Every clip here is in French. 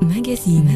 Magazine.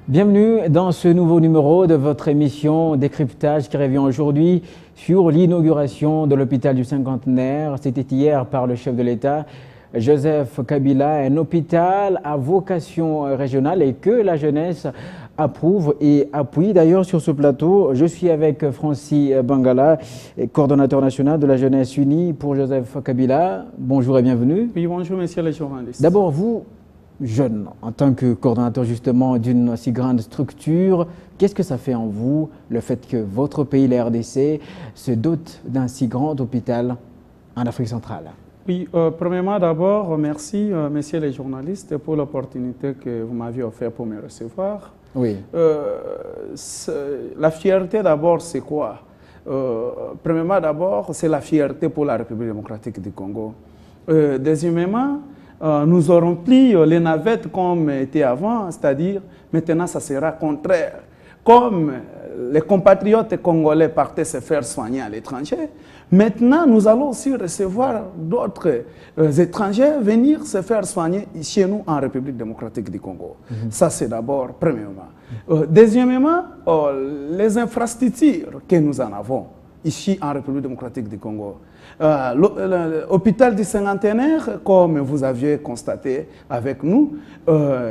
Bienvenue dans ce nouveau numéro de votre émission Décryptage qui revient aujourd'hui sur l'inauguration de l'hôpital du cinquantenaire. C'était hier par le chef de l'État, Joseph Kabila, un hôpital à vocation régionale et que la jeunesse approuve et appuie. D'ailleurs, sur ce plateau, je suis avec Francis Bangala, coordonnateur national de la jeunesse unie pour Joseph Kabila. Bonjour et bienvenue. Oui, bonjour, messieurs les journalistes. D'abord, vous, jeune, en tant que coordonnateur justement d'une si grande structure, qu'est-ce que ça fait en vous, le fait que votre pays, la RDC, se dote d'un si grand hôpital en Afrique centrale? Oui, premièrement, d'abord, merci, messieurs les journalistes, pour l'opportunité que vous m'aviez offert pour me recevoir. Oui. La fierté, d'abord, c'est quoi? Premièrement, d'abord, c'est la fierté pour la République démocratique du Congo. Deuxièmement, nous aurons pris les navettes comme était avant, c'est-à-dire maintenant ça sera contraire. Comme les compatriotes congolais partaient se faire soigner à l'étranger, maintenant nous allons aussi recevoir d'autres étrangers venir se faire soigner chez nous en République démocratique du Congo. Ça c'est d'abord, premièrement. Deuxièmement, les infrastructures que nous en avons ici en République démocratique du Congo. L'hôpital du cinquantenaire, comme vous aviez constaté avec nous,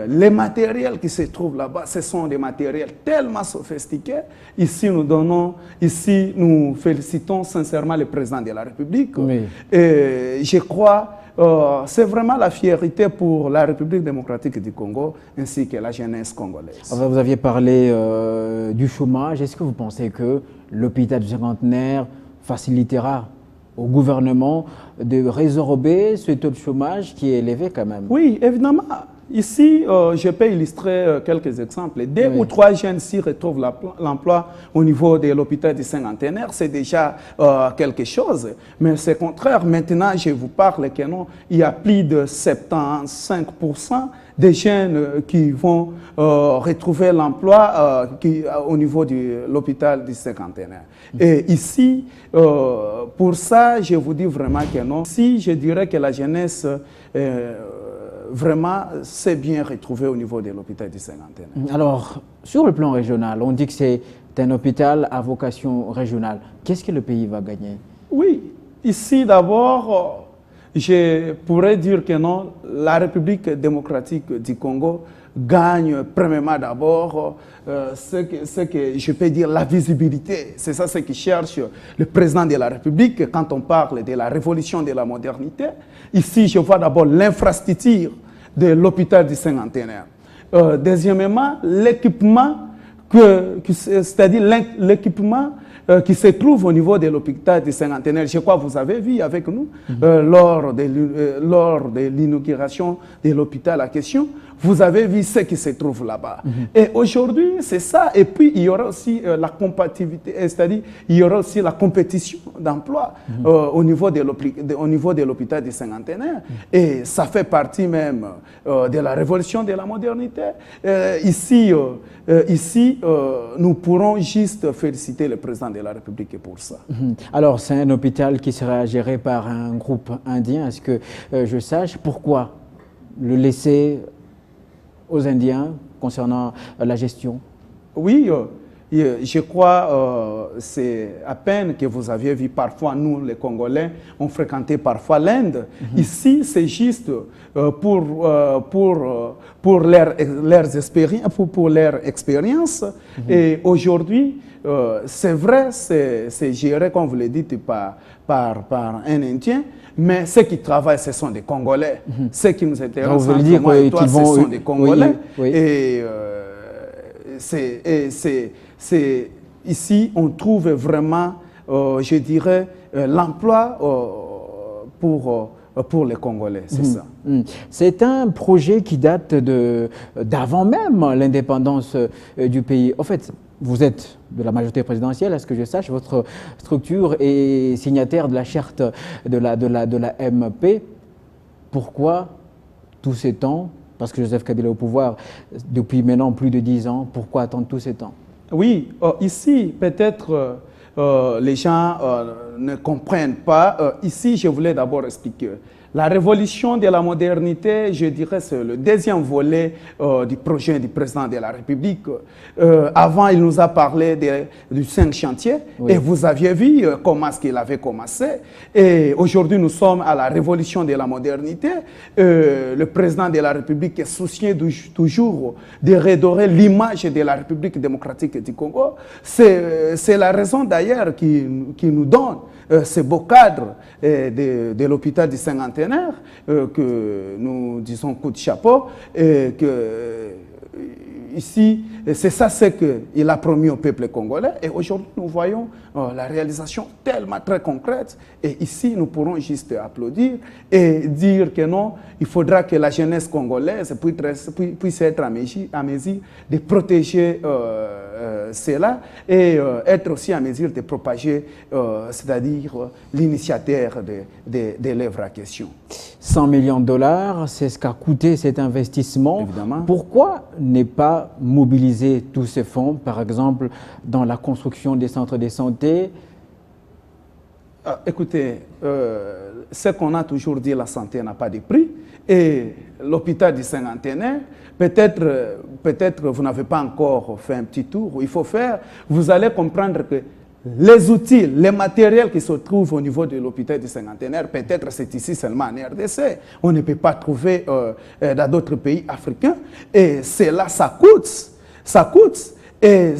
les matériels qui se trouvent là-bas, ce sont des matériels tellement sophistiqués. Ici, nous félicitons sincèrement le président de la République. Oui. Et je crois c'est vraiment la fierté pour la République démocratique du Congo ainsi que la jeunesse congolaise. Vous aviez parlé du chômage. Est-ce que vous pensez que l'hôpital du cinquantenaire facilitera au gouvernement de résorber ce taux de chômage qui est élevé quand même? Oui, évidemment. Ici, je peux illustrer quelques exemples. Deux ou trois jeunes s'y retrouvent l'emploi au niveau de l'hôpital du cinquantenaire, c'est déjà quelque chose. Mais c'est contraire. Maintenant, je vous parle que non, il y a plus de 75% des jeunes qui vont retrouver l'emploi au niveau de l'hôpital du cinquantenaire. Et ici, pour ça, je vous dis vraiment que non. Si je dirais que la jeunesse vraiment, c'est bien retrouvé au niveau de l'hôpital du cinquantenaire. Alors, sur le plan régional, on dit que c'est un hôpital à vocation régionale. Qu'est-ce que le pays va gagner? Oui, ici d'abord, je pourrais dire que non, la République démocratique du Congo gagne premièrement d'abord ce que je peux dire la visibilité. C'est ça ce qui cherche le président de la République quand on parle de la révolution de la modernité. Ici, je vois d'abord l'infrastructure de l'hôpital du cinquantenaire. Deuxièmement, l'équipement, c'est-à-dire l'équipement qui se trouve au niveau de l'hôpital du cinquantenaire. Je crois que vous avez vu avec nous lors de l'inauguration de l'hôpital en question. Vous avez vu ce qui se trouve là-bas. Et aujourd'hui, c'est ça. Et puis, il y aura aussi la compatibilité, c'est-à-dire il y aura aussi la compétition d'emploi au niveau de l'hôpital du cinquantenaire. Et ça fait partie même de la révolution de la modernité. Ici, nous pourrons juste féliciter le président de la République pour ça. Alors, c'est un hôpital qui sera géré par un groupe indien. Est-ce que je sache pourquoi le laisser aux Indiens concernant la gestion? Oui, je crois c'est à peine que vous aviez vu parfois, nous les Congolais, on fréquentait parfois l'Inde. Ici, c'est juste pour leur expérience. Et aujourd'hui, c'est vrai, c'est géré, comme vous le dites, par un Indien. Mais ceux qui travaillent, ce sont des Congolais. Ceux qui nous intéressent, moi et toi, ce sont des Congolais. Et ici, on trouve vraiment, je dirais, l'emploi pour pour les Congolais, c'est ça. C'est un projet qui date d'avant même l'indépendance du pays. En fait, vous êtes de la majorité présidentielle, à ce que je sache, votre structure est signataire de la charte de la MP. Pourquoi tous ces temps? Parce que Joseph Kabila est au pouvoir depuis maintenant plus de 10 ans. Pourquoi attendre tous ces temps? Oui, ici, peut-être les gens ne comprennent pas. Ici, je voulais d'abord expliquer. La révolution de la modernité, je dirais, c'est le deuxième volet du projet du président de la République. Avant, il nous a parlé du 5 chantiers, oui. Et vous aviez vu comment est-ce qu'il avait commencé. Et aujourd'hui, nous sommes à la révolution de la modernité. Le président de la République est soucieux toujours de redorer l'image de la République démocratique du Congo. C'est la raison d'ailleurs qui nous donne ce beau cadre de l'hôpital du cinquantenaire que nous disons coup de chapeau et que ici, c'est ça ce qu'il a promis au peuple congolais et aujourd'hui nous voyons la réalisation tellement très concrète et ici nous pourrons juste applaudir et dire que non, il faudra que la jeunesse congolaise puisse être à mesure de protéger cela et être aussi à mesure de propager, c'est-à-dire l'initiateur de l'œuvre à question. 100 millions de dollars, c'est ce qu'a coûté cet investissement. Évidemment. Pourquoi ne pas mobiliser tous ces fonds, par exemple, dans la construction des centres de santé? Écoutez, ce qu'on a toujours dit, la santé n'a pas de prix. Et l'hôpital du cinquantenaire, peut-être vous n'avez pas encore fait un petit tour, il faut faire, vous allez comprendre que les outils, les matériels qui se trouvent au niveau de l'hôpital du cinquantenaire, peut-être c'est ici seulement en RDC. On ne peut pas trouver dans d'autres pays africains. Et cela, ça coûte. Ça coûte. Et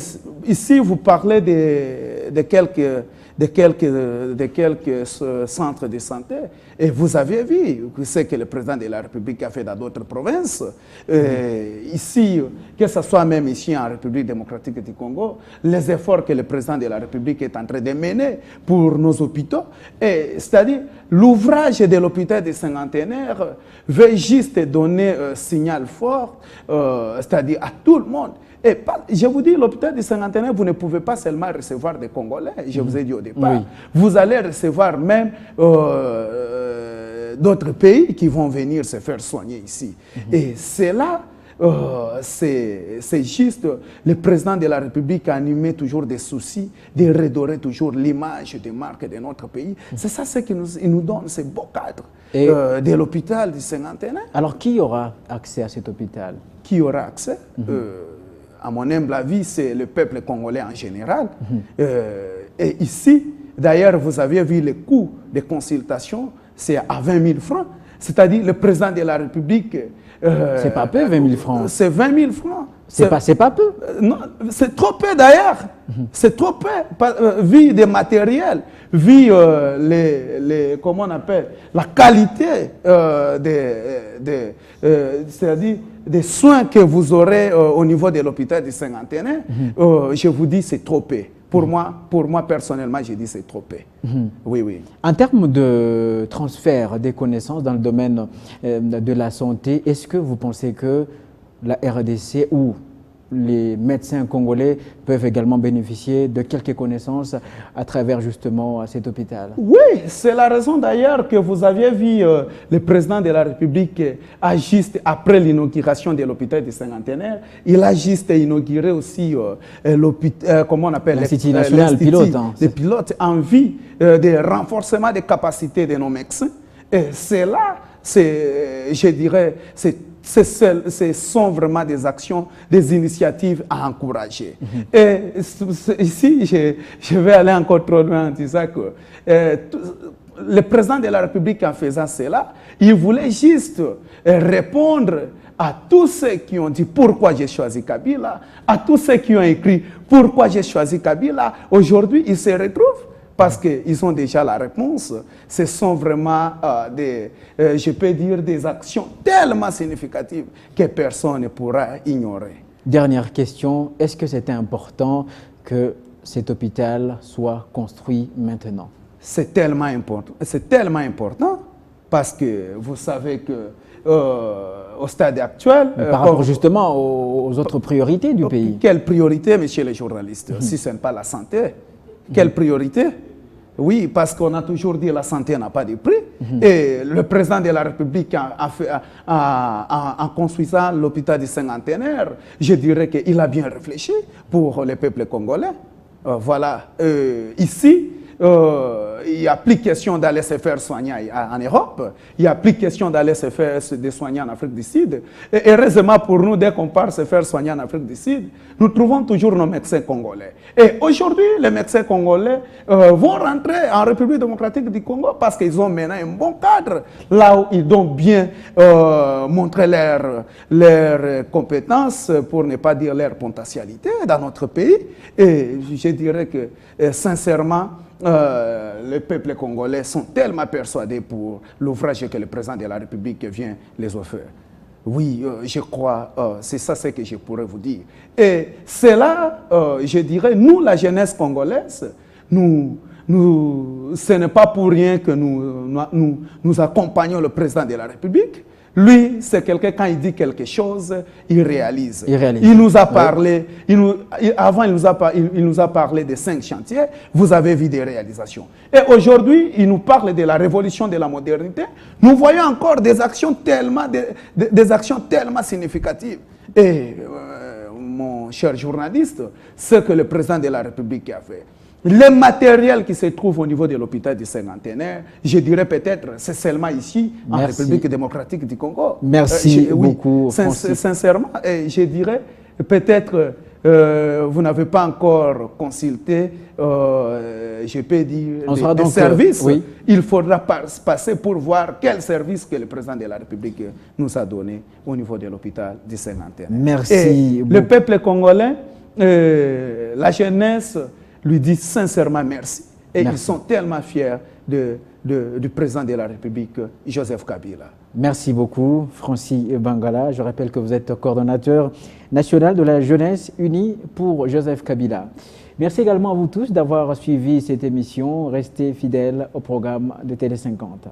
ici, vous parlez de quelques centres de santé. Et vous avez vu ce que le président de la République a fait dans d'autres provinces. Ici, que ce soit même ici en République démocratique du Congo, les efforts que le président de la République est en train de mener pour nos hôpitaux, c'est-à-dire l'ouvrage de l'hôpital des cinquantenaires veut juste donner un signal fort, c'est-à-dire à tout le monde. Et je vous dis, l'hôpital du cinquantenaire, vous ne pouvez pas seulement recevoir des Congolais, je vous ai dit au départ. Oui. Vous allez recevoir même d'autres pays qui vont venir se faire soigner ici. Et c'est là, c'est juste, le président de la République a animé toujours des soucis de redorer toujours l'image des marques de notre pays. C'est ça ce qui nous donne ce beau cadre de l'hôpital du cinquantenaire. Alors, qui aura accès à cet hôpital? Qui aura accès à mon humble avis, c'est le peuple congolais en général. Et ici, d'ailleurs, vous avez vu le coût de consultation, c'est à 20 000 francs. C'est-à-dire le président de la République... c'est pas peu, 20 000 francs. C'est 20 000 francs. C'est pas peu. Non, c'est trop peu d'ailleurs. C'est trop peu. Vu des matériels, vu comment on appelle, la qualité c'est-à-dire des soins que vous aurez au niveau de l'hôpital du cinquantenaire, je vous dis c'est trop peu. Pour moi, personnellement, j'ai dit c'est trop peu. Oui, oui. En termes de transfert des connaissances dans le domaine de la santé, est-ce que vous pensez que la RDC ou les médecins congolais peuvent également bénéficier de quelques connaissances à travers justement cet hôpital? Oui, c'est la raison d'ailleurs que vous aviez vu le président de la République a juste, après l'inauguration de l'hôpital du cinquantenaire, il a juste inauguré aussi l'hôpital, comment on appelle, l'Institut national pilote, des pilotes en vue de renforcement des capacités de nos médecins. Et c'est là, je dirais, ce sont vraiment des actions, des initiatives à encourager. Et ici, je vais aller encore trop loin en disant que le président de la République, en faisant cela, il voulait juste répondre à tous ceux qui ont dit pourquoi j'ai choisi Kabila, à tous ceux qui ont écrit pourquoi j'ai choisi Kabila. Aujourd'hui, ils se retrouvent parce qu'ils ont déjà la réponse. Ce sont vraiment je peux dire, des actions tellement significatives que personne ne pourra ignorer. Dernière question, est-ce que c'est important que cet hôpital soit construit maintenant? C'est tellement important. C'est tellement important parce que vous savez que au stade actuel... par rapport justement aux autres priorités du pays. Quelle priorité, messieurs les journalistes, si ce n'est pas la santé? Quelle priorité? Oui, parce qu'on a toujours dit que la santé n'a pas de prix. Et le président de la République, en construisant l'hôpital du cinquantenaire, je dirais qu'il a bien réfléchi pour le peuple congolais. Voilà, ici, il n'y a plus question d'aller se faire soigner en Europe. Il n'y a plus question d'aller se faire soigner en Afrique du Sud. Et heureusement pour nous, dès qu'on part se faire soigner en Afrique du Sud, nous trouvons toujours nos médecins congolais. Et aujourd'hui, les médecins congolais vont rentrer en République démocratique du Congo parce qu'ils ont maintenant un bon cadre, là où ils ont bien montré leurs compétences, pour ne pas dire leur potentialité dans notre pays. Et je dirais que, sincèrement, les peuples congolais sont tellement persuadés pour l'ouvrage que le président de la République vient les offrir. Oui, je crois, c'est ça ce que je pourrais vous dire. Et c'est là, je dirais, nous, la jeunesse congolaise, ce n'est pas pour rien que nous accompagnons le président de la République. Lui, c'est quelqu'un, quand il dit quelque chose, il réalise. Il nous a parlé, avant il nous a parlé de 5 chantiers, vous avez vu des réalisations. Et aujourd'hui, il nous parle de la révolution de la modernité. Nous voyons encore des actions tellement significatives. Et mon cher journaliste, ce que le président de la République a fait, le matériel qui se trouve au niveau de l'hôpital du cinquantenaire, je dirais peut-être, c'est seulement ici, en République démocratique du Congo. Merci beaucoup, Francis. Sincèrement, je dirais, peut-être, vous n'avez pas encore consulté, je peux dire, des services. Oui. Il faudra passer pour voir quel service que le président de la République nous a donné au niveau de l'hôpital du cinquantenaire. Merci beaucoup. Le peuple congolais, la jeunesse, lui dit sincèrement merci. Et ils sont tellement fiers du président de la République, Joseph Kabila. Merci beaucoup, Francis Bangala. Je rappelle que vous êtes coordonnateur national de la jeunesse unie pour Joseph Kabila. Merci également à vous tous d'avoir suivi cette émission. Restez fidèles au programme de Télé 50.